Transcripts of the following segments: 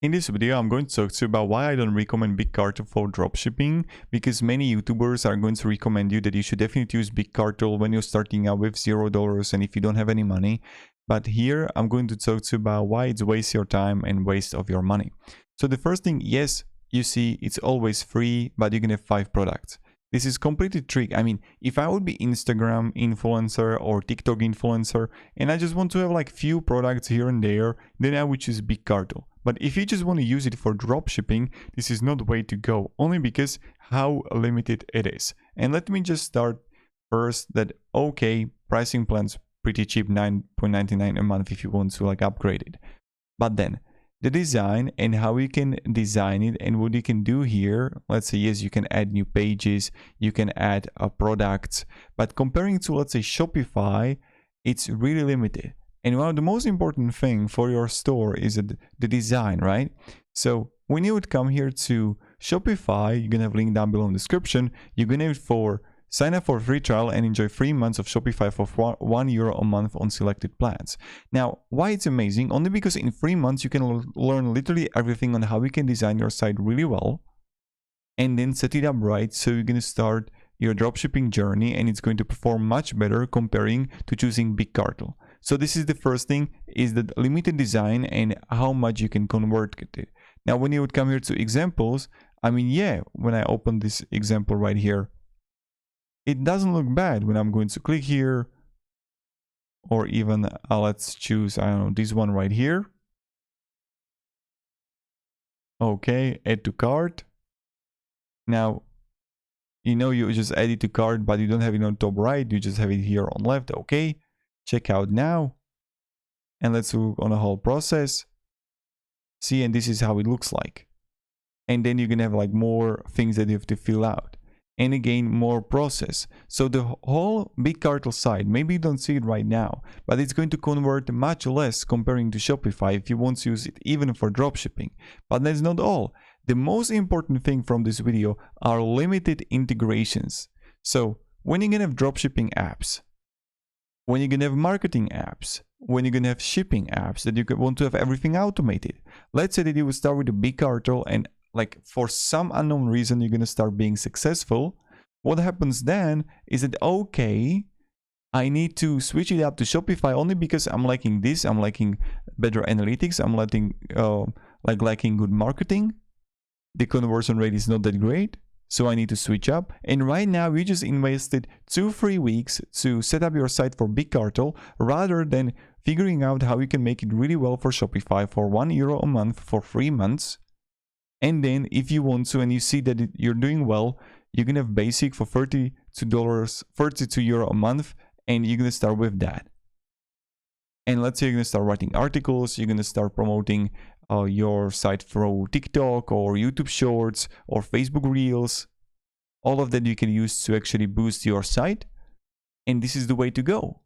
In this video, I'm going to talk to you about why I don't recommend Big Cartel for dropshipping, because many YouTubers are going to recommend you that you should definitely use Big Cartel when you're starting out with $0 and if you don't have any money. But here, I'm going to talk to you about why it's waste your time and waste of your money. So the first thing, yes, you see, it's always free, but you can have 5 products. This is completely trick. I mean, if I would be Instagram influencer or TikTok influencer and I just want to have like few products here and there, then I would choose Big Cartel. But if you just want to use it for dropshipping, this is not the way to go, only because how limited it is. And let me just start first that, okay, pricing plan's pretty cheap, $9.99 a month if you want to like upgrade it. But then the design and how you can design it and what you can do here, let's say, yes, you can add new pages, you can add products, but comparing to, let's say, Shopify, it's really limited. And one of the most important thing for your store is the design, right? So when you would come here to Shopify, you're gonna have a link down below in the description. You're gonna have for sign up for free trial and enjoy 3 months of Shopify for €1 a month on selected plans. Now, why it's amazing? Only because in 3 months you can learn literally everything on how you can design your site really well and then set it up right, so you're gonna start your dropshipping journey and it's going to perform much better comparing to choosing Big Cartel. So this is the first thing, is the limited design and how much you can convert it. Now, when you would come here to examples, I mean, yeah, when I open this example right here, it doesn't look bad when I'm going to click here, or even let's choose, I don't know, this one right here. Okay, add to cart. Now, you know, you just add it to cart, but you don't have it on top right, you just have it here on left. Okay, check out now. And let's look on the whole process. See, and this is how it looks like. And then you're gonna have like more things that you have to fill out. And again, more process. So the whole Big Cartel site, maybe you don't see it right now, but it's going to convert much less comparing to Shopify if you want to use it even for dropshipping. But that's not all. The most important thing from this video are limited integrations. So when you're gonna have dropshipping apps, when you're gonna have marketing apps, when you're gonna have shipping apps that you want to have everything automated. Let's say that you would start with a Big Cartel and like for some unknown reason you're gonna start being successful. What happens then is that, okay, I need to switch it up to Shopify only because I'm liking this, I'm liking better analytics, I'm liking good marketing. The conversion rate is not that great, so I need to switch up. And right now you just invested 2-3 weeks to set up your site for Big Cartel rather than figuring out how you can make it really well for Shopify for €1 a month for 3 months. And then if you want to and you see that you're doing well, you can have basic for €32 a month, and you're gonna start with that. And let's say you're gonna start writing articles, you're gonna start promoting your site through TikTok or YouTube Shorts or Facebook Reels. All of that you can use to actually boost your site. And this is the way to go.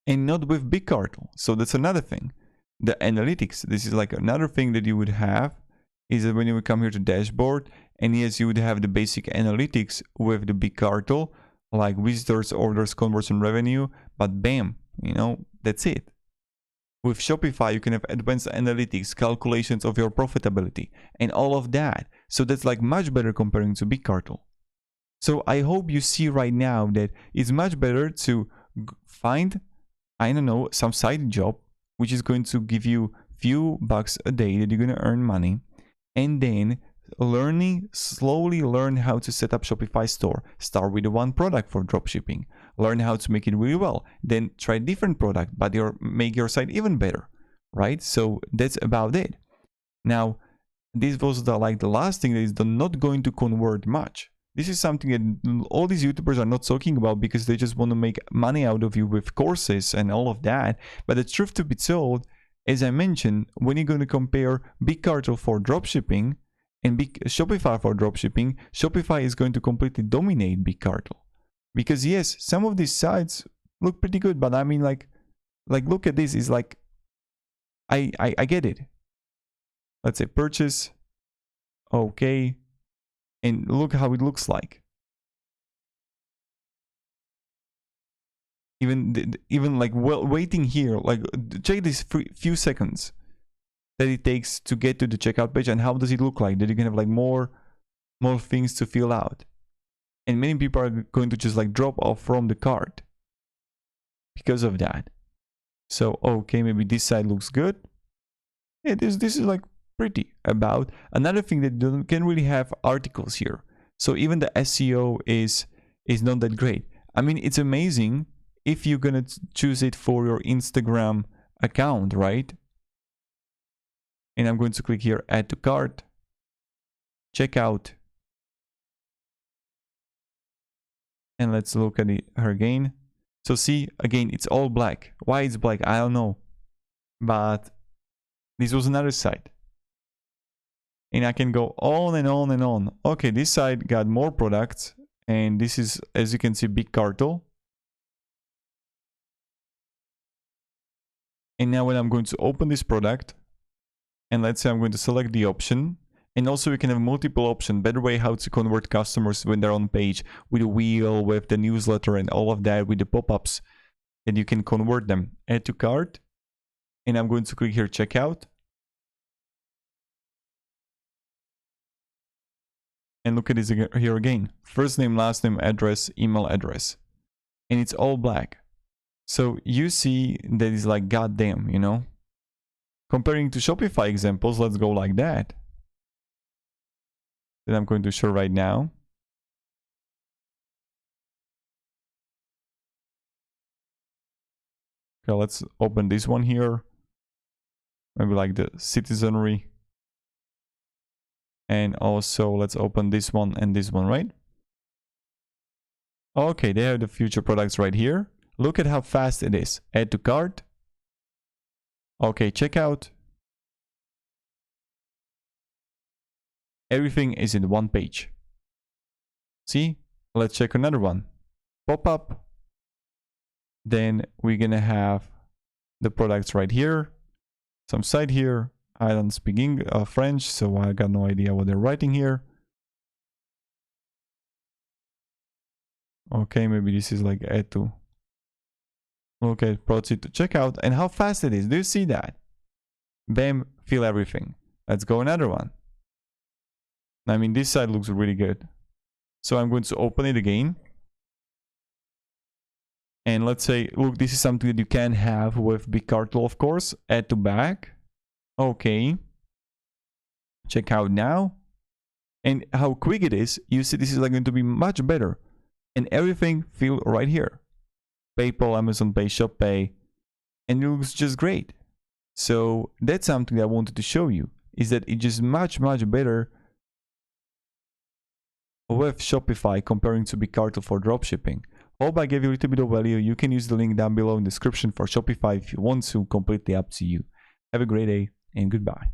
And not with Big Cartel. So that's another thing. The analytics, this is like another thing that you would have, is that when you would come here to dashboard, and yes, you would have the basic analytics with the Big Cartel, like visitors, orders, conversion revenue, but bam, you know, that's it. With Shopify, you can have advanced analytics, calculations of your profitability, and all of that. So that's like much better comparing to Big Cartel. So I hope you see right now that it's much better to find, I don't know, some side job, which is going to give you few bucks a day that you're going to earn money, and then slowly learn how to set up Shopify store. Start with one product for dropshipping. Learn how to make it really well. Then try a different product, but make your site even better, right? So that's about it. Now, this was the last thing that is not going to convert much. This is something that all these YouTubers are not talking about because they just want to make money out of you with courses and all of that. But the truth to be told, as I mentioned, when you're going to compare Big Cartel for dropshipping and Shopify for dropshipping, Shopify is going to completely dominate Big Cartel. Because yes, some of these sites look pretty good, but I mean like look at this, is like, I get it. Let's say purchase, okay, and look how it looks like. Even like waiting here, like check this few seconds. that it takes to get to the checkout page, and how does it look like? That you can have like more things to fill out. And many people are going to just like drop off from the cart because of that. So okay, maybe this side looks good. Yeah, this is like pretty. About another thing that you can really have articles here. So even the SEO is not that great. I mean, it's amazing if you're gonna choose it for your Instagram account, right? And I'm going to click here, add to cart, checkout, and let's look at her again. So see, again, it's all black. Why it's black, I don't know, but this was another site, and I can go on and on and on. Okay, this site got more products, and this is, as you can see, big Cartel. And now when I'm going to open this product, and let's say I'm going to select the option, and also we can have multiple options, better way how to convert customers when they're on page, with a wheel, with the newsletter and all of that, with the pop-ups, and you can convert them. Add to cart, and I'm going to click here, checkout. And look at this here again. First name, last name, address, email address. And it's all black. So you see that it's like goddamn, you know. Comparing to Shopify examples, let's go like that. That I'm going to show right now. Okay, let's open this one here. Maybe like the citizenry. And also let's open this one and this one, right? Okay, they have the future products right here. Look at how fast it is. Add to cart. Okay, checkout. Everything is in one page. See? Let's check another one. Pop up. Then we're gonna have the products right here. Some site here. I don't speak French, so I got no idea what they're writing here. Okay, maybe this is like add to. Okay, proceed to checkout. And how fast it is. Do you see that? Bam, fill everything. Let's go another one. I mean, this side looks really good. So I'm going to open it again. And let's say, look, this is something that you can have with Big Cartel, of course. Add to back. Okay. Check out now. And how quick it is. You see, this is like going to be much better. And everything feel right here. PayPal, Amazon Pay, Shop Pay. And it looks just great. So that's something that I wanted to show you. Is that it's just much better with Shopify comparing to Big Cartel for dropshipping. Hope I gave you a little bit of value. You can use the link down below in the description for Shopify if you want to, completely up to you. Have a great day and goodbye.